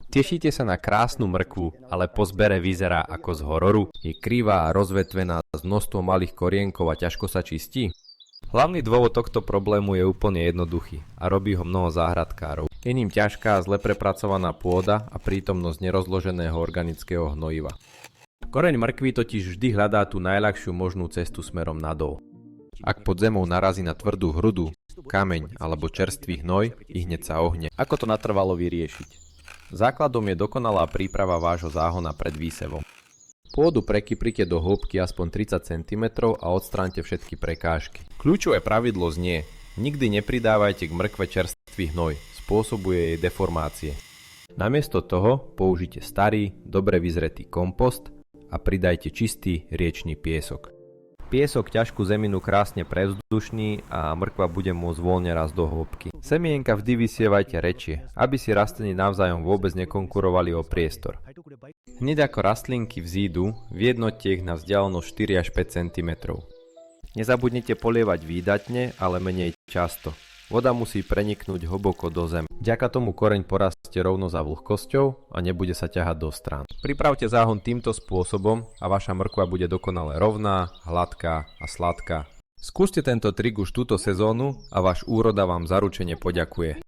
Tešíte sa na krásnu mrkvu, ale po zbere vyzerá ako z hororu? Je krivá a rozvetvená s množstvom malých korienkov a ťažko sa čistí? Hlavný dôvod tohto problému je úplne jednoduchý a robí ho mnoho záhradkárov. Je ním ťažká, zle prepracovaná pôda a prítomnosť nerozloženého organického hnojiva. Koreň mrkvy totiž vždy hľadá tú najľahšiu možnú cestu smerom nadol. Ak pod zemou narazí na tvrdú hrudu, kameň alebo čerstvý hnoj, i hneď sa ohne. Ako to natrvalo vyriešiť? Základom je dokonalá príprava vášho záhona pred výsevom. Pôdu prekyprite do hĺbky aspoň 30 cm a odstráňte všetky prekážky. Kľúčové pravidlo znie: nikdy nepridávajte k mrkve čerstvý hnoj, spôsobuje jej deformácie. Namiesto toho použite starý, dobre vyzretý kompost a pridajte čistý riečny piesok. Piesok ťažkú zeminu krásne prevzdušní a mrkva bude môcť voľne rásť do hĺbky. Semienka vždy vysievajte rečie, aby si rastliny navzájom vôbec nekonkurovali o priestor. Hneď ako rastlinky vzídu, vyjednoťte ich na vzdialenosť 4 až 5 cm. Nezabudnite polievať výdatne, ale menej často. Voda musí preniknúť hlboko do zeme. Vďaka tomu koreň porastie rovno za vlhkosťou a nebude sa ťahať do strán. Pripravte záhon týmto spôsobom a vaša mrkva bude dokonale rovná, hladká a sladká. Skúste tento trik už túto sezónu a váš úroda vám zaručene poďakuje.